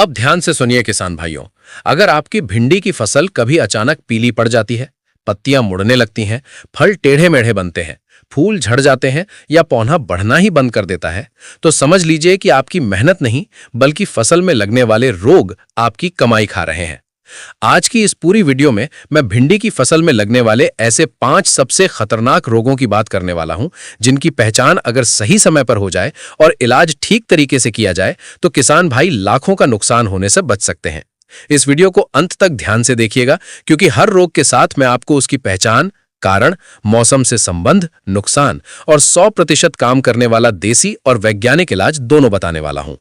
अब ध्यान से सुनिए किसान भाइयों, अगर आपकी भिंडी की फसल कभी अचानक पीली पड़ जाती है, पत्तियां मुड़ने लगती हैं, फल टेढ़े मेढ़े बनते हैं, फूल झड़ जाते हैं या पौधा बढ़ना ही बंद कर देता है, तो समझ लीजिए कि आपकी मेहनत नहीं बल्कि फसल में लगने वाले रोग आपकी कमाई खा रहे हैं। आज की इस पूरी वीडियो में मैं भिंडी की फसल में लगने वाले ऐसे 5 सबसे खतरनाक रोगों की बात करने वाला हूं, जिनकी पहचान अगर सही समय पर हो जाए और इलाज ठीक तरीके से किया जाए तो किसान भाई लाखों का नुकसान होने से बच सकते हैं। इस वीडियो को अंत तक ध्यान से देखिएगा, क्योंकि हर रोग के साथ मैं आपको उसकी पहचान, कारण, मौसम से संबंध, नुकसान और 100% काम करने वाला देसी और वैज्ञानिक इलाज दोनों बताने वाला हूं।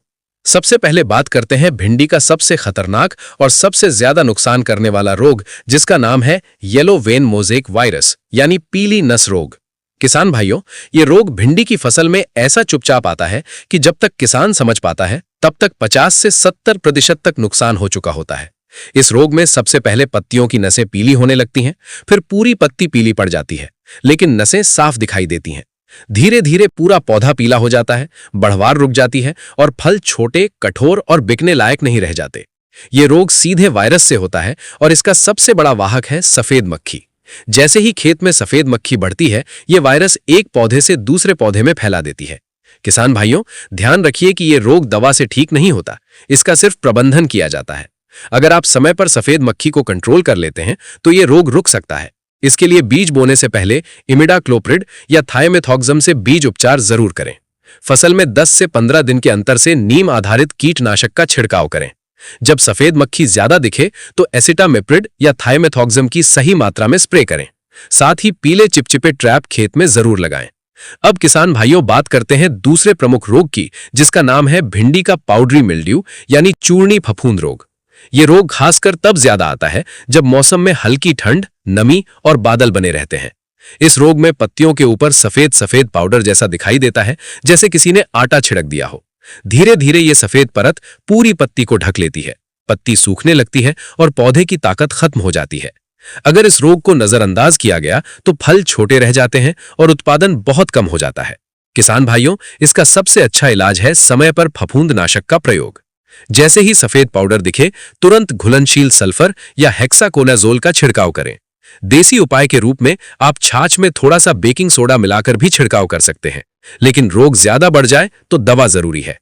सबसे पहले बात करते हैं भिंडी का सबसे खतरनाक और सबसे ज्यादा नुकसान करने वाला रोग, जिसका नाम है येलो वेन मोज़ेक वायरस यानी पीली नस रोग। किसान भाइयों, ये रोग भिंडी की फसल में ऐसा चुपचाप आता है कि जब तक किसान समझ पाता है तब तक 50 से 70% तक नुकसान हो चुका होता है। इस रोग में सबसे पहले पत्तियों की नसें पीली होने लगती हैं, फिर पूरी पत्ती पीली पड़ जाती है, लेकिन नसें साफ दिखाई देती हैं। धीरे धीरे पूरा पौधा पीला हो जाता है, बढ़वार रुक जाती है और फल छोटे, कठोर और बिकने लायक नहीं रह जाते। ये रोग सीधे वायरस से होता है और इसका सबसे बड़ा वाहक है सफेद मक्खी। जैसे ही खेत में सफेद मक्खी बढ़ती है, ये वायरस एक पौधे से दूसरे पौधे में फैला देती है। किसान भाइयों, ध्यान रखिए कि ये रोग दवा से ठीक नहीं होता, इसका सिर्फ प्रबंधन किया जाता है। अगर आप समय पर सफेद मक्खी को कंट्रोल कर लेते हैं तो ये रोग रुक सकता है। इसके लिए बीज बोने से पहले इमिडाक्लोप्रिड या थायोमेथॉक्सम से बीज उपचार जरूर करें। फसल में 10 से 15 दिन के अंतर से नीम आधारित कीटनाशक का छिड़काव करें। जब सफेद मक्खी ज्यादा दिखे तो एसिटामिप्रिड या थायोमेथॉक्सम की सही मात्रा में स्प्रे करें। साथ ही पीले चिपचिपे ट्रैप खेत में जरूर लगाएं। अब किसान भाइयों, बात करते हैं दूसरे प्रमुख रोग की, जिसका नाम है भिंडी का पाउडरी मिल्ड्यू यानी चूर्णी फफूंद रोग। ये रोग खासकर तब ज्यादा आता है जब मौसम में हल्की ठंड, नमी और बादल बने रहते हैं। इस रोग में पत्तियों के ऊपर सफेद सफेद पाउडर जैसा दिखाई देता है, जैसे किसी ने आटा छिड़क दिया हो। धीरे धीरे ये सफेद परत पूरी पत्ती को ढक लेती है, पत्ती सूखने लगती है और पौधे की ताकत खत्म हो जाती है। अगर इस रोग को नजरअंदाज किया गया तो फल छोटे रह जाते हैं और उत्पादन बहुत कम हो जाता है। किसान भाइयों, इसका सबसे अच्छा इलाज है समय पर फफूंदनाशक का प्रयोग। जैसे ही सफेद पाउडर दिखे, तुरंत घुलनशील सल्फर या हेक्साकोनाजोल का छिड़काव करें। देसी उपाय के रूप में आप छाछ में थोड़ा सा बेकिंग सोडा मिलाकर भी छिड़काव कर सकते हैं, लेकिन रोग ज्यादा बढ़ जाए तो दवा जरूरी है।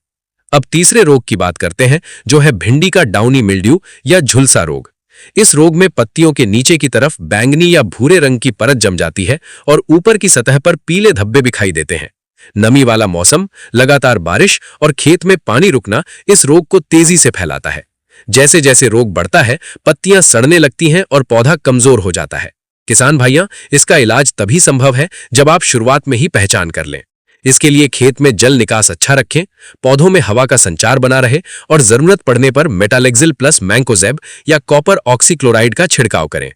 अब तीसरे रोग की बात करते हैं, जो है भिंडी का डाउनी मिल्ड्यू या झुलसा रोग। इस रोग में पत्तियों के नीचे की तरफ बैंगनी या भूरे रंग की परत जम जाती है और ऊपर की सतह पर पीले धब्बे दिखाई देते हैं। नमी वाला मौसम, लगातार बारिश और खेत में पानी रुकना इस रोग को तेजी से फैलाता है। जैसे जैसे रोग बढ़ता है, पत्तियां सड़ने लगती हैं और पौधा कमजोर हो जाता है। किसान भाइयों, इसका इलाज तभी संभव है जब आप शुरुआत में ही पहचान कर लें। इसके लिए खेत में जल निकास अच्छा रखें, पौधों में हवा का संचार बना रहे और जरूरत पड़ने पर मेटालेक्सिल प्लस मैंकोजेब या कॉपर ऑक्सीक्लोराइड का छिड़काव करें।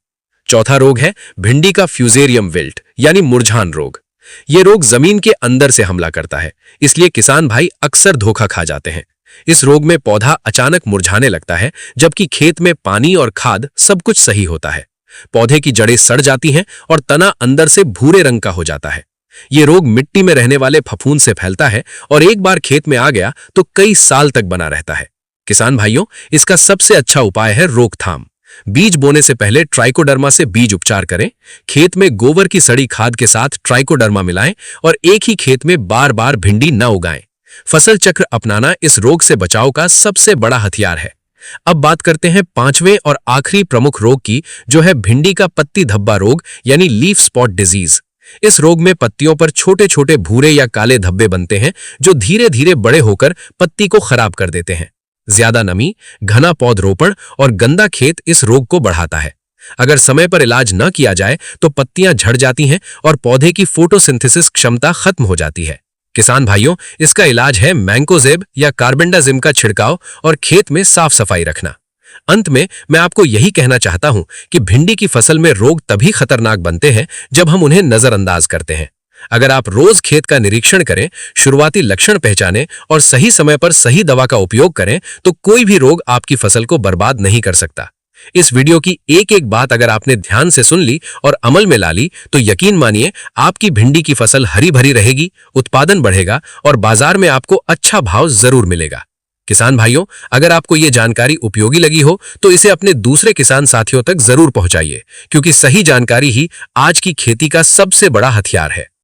चौथा रोग है भिंडी का फ्यूजेरियम विल्ट यानी मुरझान रोग। ये रोग जमीन के अंदर से हमला करता है, इसलिए किसान भाई अक्सर धोखा खा जाते हैं। इस रोग में पौधा अचानक मुरझाने लगता है, जबकि खेत में पानी और खाद सब कुछ सही होता है। पौधे की जड़ें सड़ जाती हैं और तना अंदर से भूरे रंग का हो जाता है। ये रोग मिट्टी में रहने वाले फफूंद से फैलता है और एक बार खेत में आ गया तो कई साल तक बना रहता है। किसान भाइयों, इसका सबसे अच्छा उपाय है रोकथाम। बीज बोने से पहले ट्राइकोडर्मा से बीज उपचार करें। खेत में गोबर की सड़ी खाद के साथ ट्राइकोडर्मा मिलाएं और एक ही खेत में बार बार भिंडी न उगाएं। फसल चक्र अपनाना इस रोग से बचाव का सबसे बड़ा हथियार है। अब बात करते हैं पांचवें और आखिरी प्रमुख रोग की, जो है भिंडी का पत्ती धब्बा रोग यानी लीफ स्पॉट डिजीज। इस रोग में पत्तियों पर छोटे छोटे भूरे या काले धब्बे बनते हैं, जो धीरे धीरे बड़े होकर पत्ती को खराब कर देते हैं। ज्यादा नमी, घना पौधरोपण और गंदा खेत इस रोग को बढ़ाता है। अगर समय पर इलाज न किया जाए तो पत्तियां झड़ जाती हैं और पौधे की फोटोसिंथेसिस क्षमता खत्म हो जाती है। किसान भाइयों, इसका इलाज है मैंकोजेब या कार्बेंडाजिम का छिड़काव और खेत में साफ सफाई रखना। अंत में मैं आपको यही कहना चाहता हूं कि भिंडी की फसल में रोग तभी खतरनाक बनते हैं जब हम उन्हें नजरअंदाज करते हैं। अगर आप रोज खेत का निरीक्षण करें, शुरुआती लक्षण पहचानें और सही समय पर सही दवा का उपयोग करें, तो कोई भी रोग आपकी फसल को बर्बाद नहीं कर सकता। इस वीडियो की एक एक बात अगर आपने ध्यान से सुन ली और अमल में ला ली तो यकीन मानिए आपकी भिंडी की फसल हरी भरी रहेगी, उत्पादन बढ़ेगा और बाजार में आपको अच्छा भाव जरूर मिलेगा। किसान भाइयों, अगर आपको ये जानकारी उपयोगी लगी हो तो इसे अपने दूसरे किसान साथियों तक जरूर पहुंचाइए, क्योंकि सही जानकारी ही आज की खेती का सबसे बड़ा हथियार है।